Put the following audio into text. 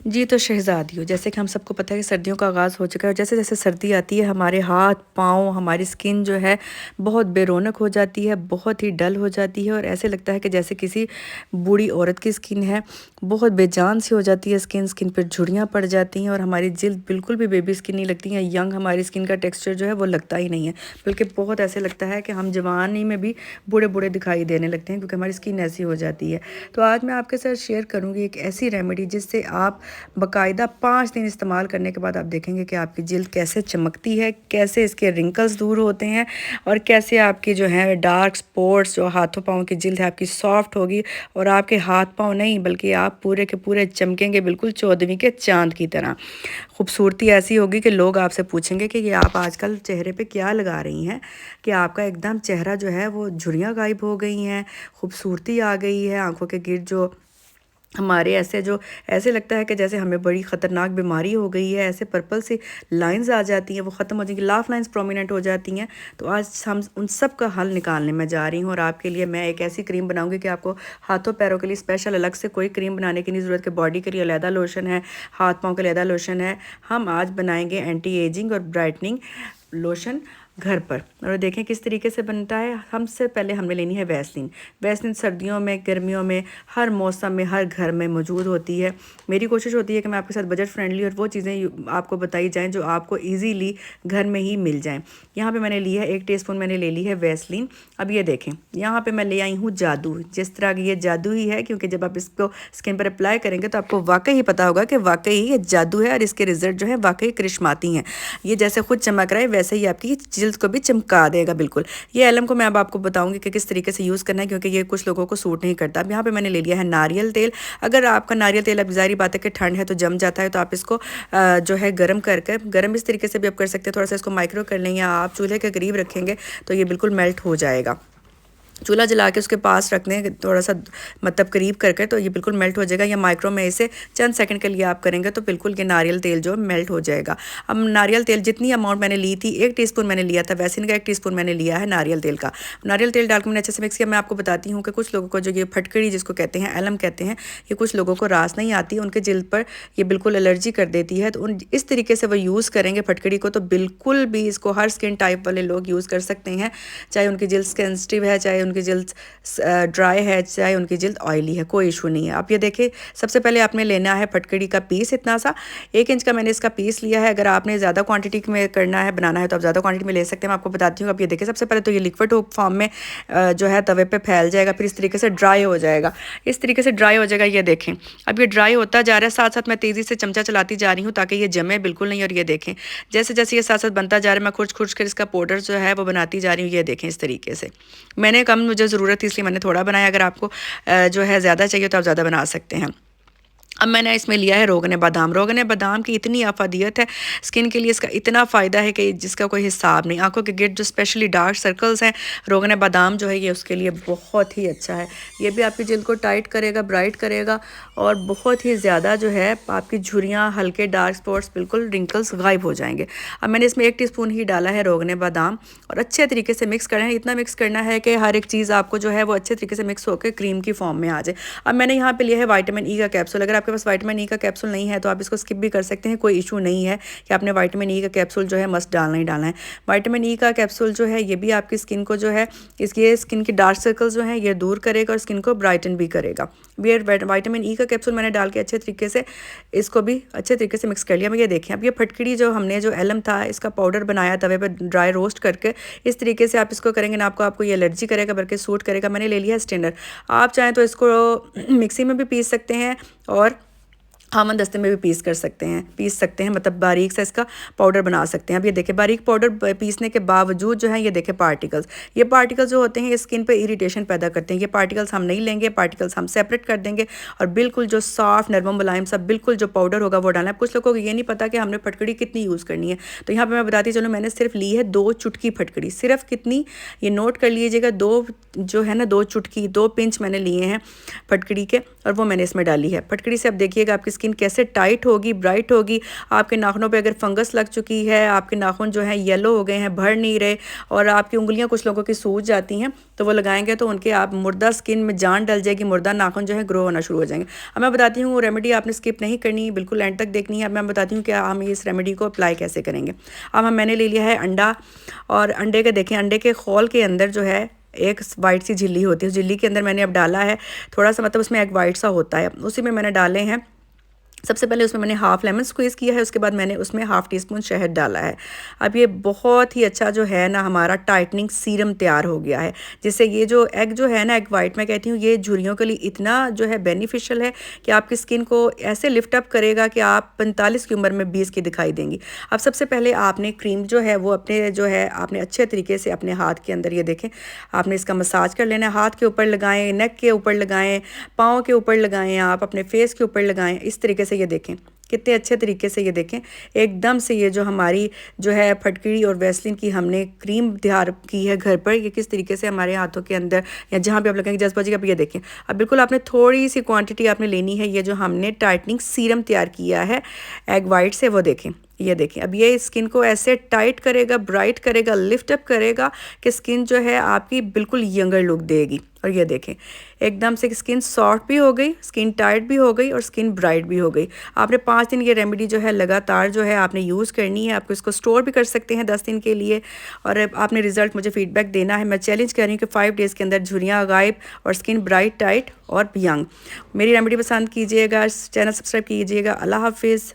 जी, तो शहज़ादियों, जैसे कि हम सबको पता है कि सर्दियों का आगाज़ हो चुका है और जैसे-जैसे सर्दी आती है हमारे हाथ, पाँव, हमारी स्किन जो है बहुत बेरौनक हो जाती है, बहुत ही डल हो जाती है और ऐसे लगता है कि जैसे किसी बूढ़ी औरत की स्किन है, बहुत बेजान-सी हो जाती है स्किन, स्किन पे झुर्रियाँ पड़ जाती हैं और हमारी जिल्द बिल्कुल भी बेबी स्किन नहीं लगती है, यंग हमारी स्किन का टेक्सचर जो है वो लगता ही नहीं है। बल्कि बहुत ऐसे लगता है कि हम जवानी में भी बूढ़े-बूढ़े दिखाई देने लगते हैं क्योंकि हमारी स्किन ऐसी हो जाती है। तो आज मैं आपके साथ शेयर करूँगी एक ऐसी रेमेडी जिससे आप बाकायदा 5 दिन इस्तेमाल करने के बाद आप देखेंगे कि आपकी जिल्द कैसे चमकती है, कैसे इसके रिंकल्स दूर होते हैं और कैसे आपकी जो है डार्क स्पॉट्स जो हाथों पाँव की जिल्द है आपकी सॉफ्ट होगी और आपके हाथ पाँव नहीं बल्कि आप पूरे के पूरे चमकेंगे बिल्कुल 14वीं के चाँद की तरह। खूबसूरती ऐसी होगी कि लोग आपसे पूछेंगे कि ये आप आजकल चेहरे पे क्या लगा रही हैं, कि आपका एकदम चेहरा जो है वो झुर्रियाँ गायब हो गई हैं, खूबसूरती आ गई है, आँखों के गिर्द जो हमारे ऐसे लगता है कि जैसे हमें बड़ी ख़तरनाक बीमारी हो गई है, ऐसे पर्पल सी लाइंस आ जाती हैं, वो ख़त्म हो जाएंगी, लाफ लाइंस प्रोमिनेंट हो जाती हैं। तो आज हम उन सब का हल निकालने में जा रही हूँ और आपके लिए मैं एक ऐसी क्रीम बनाऊंगी कि आपको हाथों पैरों के लिए स्पेशल अलग से कोई क्रीम बनाने की नहीं ज़रूरत, कि बॉडी के लिए अलहदा लोशन है, हाथ पाँव के लिए अलहदा लोशन है। हम आज बनाएंगे एंटी एजिंग और ब्राइटनिंग लोशन घर पर। और देखें किस तरीके से बनता है। हमसे पहले हमने लेनी है वैसलीन। वैसलीन सर्दियों में, गर्मियों में, हर मौसम में, हर घर में मौजूद होती है। मेरी कोशिश होती है कि मैं आपके साथ बजट फ्रेंडली और वो चीज़ें आपको बताई जाएं जो आपको इजीली घर में ही मिल जाएं। यहाँ पे मैंने लिया है 1 टीस्पून मैंने ले ली है वैसलीन। अब ये देखें, यहाँ पे मैं ले आई हूँ जादू। जिस तरह की ये जादू ही है, क्योंकि जब आप इसको स्किन पर अप्लाई करेंगे तो आपको वाकई ही पता होगा कि वाकई ये जादू है और इसके रिजल्ट जो है वाकई करिश्माती हैं। ये जैसे खुद चमक रहा है वैसे ही आपकी जिल्द को भी चमका देगा बिल्कुल। ये एलम को मैं अब आपको बताऊंगी कि किस तरीके से यूज़ करना है, क्योंकि ये कुछ लोगों को सूट नहीं करता। अब यहाँ पे मैंने ले लिया है नारियल तेल। अगर आपका नारियल तेल, अब ज़ाहिर बात है कि ठंड है तो जम जाता है, तो आप इसको जो है गर्म करके, गर्म इस तरीके से भी आप कर सकते हैं, थोड़ा सा इसको माइक्रो कर लें या आप चूल्हे के करीब रखेंगे तो ये बिल्कुल मेल्ट हो जाएगा। चूल्हा जला के उसके पास रख दें थोड़ा सा, मतलब करीब करके, तो ये बिल्कुल मेल्ट हो जाएगा। या माइक्रो में इसे चंद सेकंड के लिए आप करेंगे तो बिल्कुल ये नारियल तेल जो मेल्ट हो जाएगा। अब नारियल तेल जितनी अमाउंट मैंने ली थी, 1 टीस्पून मैंने लिया था वैसिन का, 1 टीस्पून मैंने लिया है नारियल तेल का। नारियल तेल डाल के मैंने अच्छे से मिक्स किया। मैं आपको बताती हूँ कि कुछ लोगों को जो ये फटकड़ी जिसको कहते हैं, एलम कहते हैं, ये कुछ लोगों को रास नहीं आती, उनके जिल्द पर ये बिल्कुल एलर्जी कर देती है। तो उन इस तरीके से वो यूज़ करेंगे फटकड़ी को तो बिल्कुल भी इसको हर स्किन टाइप वाले लोग यूज़ कर सकते हैं, चाहे उनकी जिल्द सेंसिटिव है, चाहे उनकी जिल्द ड्राई है, चाहे उनकी जिल्द ऑयली है, कोई इशू नहीं है। आप ये देखिए, सबसे पहले आपने लेना है फटकड़ी का पीस, इतना सा 1 इंच का मैंने इसका पीस लिया है। अगर आपने ज़्यादा क्वांटिटी में करना है, बनाना है, तो आप ज़्यादा क्वांटिटी में ले सकते हैं। मैं आपको बताती हूँ। अब ये देखिए, सबसे पहले तो ये लिक्विड फॉर्म में जो है तवे पे फैल जाएगा, फिर इस तरीके से ड्राई हो जाएगा, इस तरीके से ड्राई हो जाएगा। ये देखें, अब ये ड्राई होता जा रहा है, साथ साथ मैं तेज़ी से चमचा चलाती जा रही हूँ ताकि ये जमे बिल्कुल नहीं। और ये देखें, जैसे जैसे ये साथ साथ बनता जा रहा है, मैं खुर्च खुर्च कर इसका पाउडर जो है वो बनाती जा रही हूँ। ये देखें, इस तरीके से मैंने कम, मुझे ज़रूरत थी इसलिए मैंने थोड़ा बनाया। अगर आपको जो है ज़्यादा चाहिए तो आप ज़्यादा बना सकते हैं। अब मैंने इसमें लिया है रोगन बादाम। रोगन बादाम की इतनी अफादियत है स्किन के लिए, इसका इतना फ़ायदा है कि जिसका कोई हिसाब नहीं। आंखों के गिर्द जो स्पेशली डार्क सर्कल्स हैं, रोगन बादाम जो है ये उसके लिए बहुत ही अच्छा है। ये भी आपकी जिल्द को टाइट करेगा, ब्राइट करेगा और बहुत ही ज़्यादा जो है आपकी झुर्रियाँ, हल्के डार्क स्पॉट्स, बिल्कुल रिंकल्स गायब हो जाएंगे। अब मैंने इसमें 1 टीस्पून ही डाला है रोगन बादाम और अच्छे तरीके से मिक्स करना है। इतना मिक्स करना है कि हर एक चीज़ आपको जो है वो अच्छे तरीके से मिक्स होकर क्रीम की फॉर्म में आ जाए। अब मैंने यहाँ पे लिया है विटामिन ई का कैप्सूल। अगर आपके पास विटामिन ई का कैप्सूल नहीं है तो आप इसको स्किप भी कर सकते हैं, कोई इशू नहीं है कि आपने विटामिन ई का कैप्सूल जो है मस्ट डालना ही डालना है। विटामिन ई का कैप्सूल जो है ये भी आपकी स्किन को जो है, इसके स्किन की डार्क सर्कल्स जो हैं ये दूर करेगा और स्किन को ब्राइटन भी करेगा। विटामिन ई का कैप्सूल मैंने डाल के अच्छे तरीके से इसको भी अच्छे तरीके से मिक्स कर लिया। मैं ये देखें, अब ये फटकड़ी जो हमने जो एलम था इसका पाउडर बनाया तवे पर ड्राई रोस्ट करके, इस तरीके से आप इसको करेंगे ना, आपको ये एलर्जी करेगा बल्कि सूट करेगा। मैंने ले लिया स्टेनर। आप चाहें तो इसको मिक्सी में भी पीस सकते हैं और हामन दस्ते में भी पीस सकते हैं, मतलब बारीक सा इसका पाउडर बना सकते हैं। अब ये देखें, बारीक पाउडर पीसने के बावजूद जो है ये देखें ये पार्टिकल्स जो होते हैं ये स्किन पे इरिटेशन पैदा करते हैं। ये पार्टिकल्स हम नहीं लेंगे, पार्टिकल्स हम सेपरेट कर देंगे और बिल्कुल जो सॉफ्ट नरम मुलायम सा बिल्कुल जो पाउडर होगा वो डालना है। कुछ लोगों को ये नहीं पता कि हमने फटकड़ी कितनी यूज़ करनी है, तो यहाँ पर मैं बताती चलूँ, मैंने सिर्फ ली है 2 चुटकी फटकड़ी। सिर्फ कितनी, ये नोट कर लीजिएगा, 2 जो है ना 2 चुटकी, 2 पिंच मैंने लिए हैं फटकड़ी के और वो मैंने इसमें डाली है। फटकड़ी से अब देखिएगा आपकी स्किन स्किन कैसे टाइट होगी, ब्राइट होगी। आपके नाखूनों पे अगर फंगस लग चुकी है, आपके नाखून जो हैं येलो हो गए हैं, भर नहीं रहे, और आपकी उंगलियां कुछ लोगों की सूज जाती हैं, तो वो लगाएंगे तो उनके आप मुर्दा स्किन में जान डल जाएगी, मुर्दा नाखून जो है ग्रो होना शुरू हो जाएंगे। अब मैं बताती हूँ रेमेडी आपने स्किप नहीं करनी, बिल्कुल एंड तक देखनी है। अब मैं बताती हूँ कि हम इस रेमेडी को अप्लाई कैसे करेंगे। अब मैंने ले लिया है अंडा, और अंडे के देखें, अंडे के खोल के अंदर जो है एक वाइट सी झिल्ली होती है, उस झिल्ली के अंदर मैंने अब डाला है थोड़ा सा, मतलब उसमें एक वाइट सा होता है, उसी में मैंने डाले हैं। सबसे पहले उसमें मैंने हाफ़ लेमन स्क्वीज़ किया है, उसके बाद मैंने उसमें हाफ़ टी स्पून शहद डाला है। अब ये बहुत ही अच्छा जो है ना हमारा टाइटनिंग सीरम तैयार हो गया है, जिससे ये जो एग जो है ना, एग वाइट मैं कहती हूँ, ये झुर्रियों के लिए इतना जो है बेनिफिशियल है कि आपकी स्किन को ऐसे लिफ्ट अप करेगा कि आप 45 की उम्र में 20 की दिखाई देंगी। अब सबसे पहले आपने क्रीम जो है वो अपने जो है आपने अच्छे तरीके से अपने हाथ के अंदर, ये देखें, आपने इसका मसाज कर लेना है। हाथ के ऊपर लगाएं, नेक के ऊपर लगाएं, पाँव के ऊपर लगाएं, आप अपने फेस के ऊपर लगाएं, इस तरीके से। ये देखें कितने अच्छे तरीके से, ये देखें एकदम से ये जो हमारी जो है फटकड़ी और वैसलीन की हमने क्रीम तैयार की है घर पर, ये किस तरीके से हमारे हाथों के अंदर या जहाँ भी आप लगाएंगे जज्बाजी का। अब ये देखें, अब बिल्कुल आपने थोड़ी सी क्वांटिटी आपने लेनी है। ये जो हमने टाइटनिंग सीरम तैयार किया है एग वाइट से, वो देखें, ये देखें। अब ये स्किन को ऐसे टाइट करेगा, ब्राइट करेगा, लिफ्ट अप करेगा कि स्किन जो है आपकी बिल्कुल यंगर लुक देगी। और ये देखें एकदम से स्किन सॉफ्ट भी हो गई, स्किन टाइट भी हो गई और स्किन ब्राइट भी हो गई। आपने 5 दिन ये रेमेडी जो है लगातार जो है आपने यूज़ करनी है। आपको इसको स्टोर भी कर सकते हैं 10 दिन के लिए, और आपने रिजल्ट मुझे फीडबैक देना है। मैं चैलेंज कर रही हूँ कि 5 डेज़ के अंदर झुर्रियाँ गायब और स्किन ब्राइट, टाइट और यंग। मेरी रेमेडी पसंद कीजिएगा, चैनल सब्सक्राइब कीजिएगा। अल्लाह हाफिज़।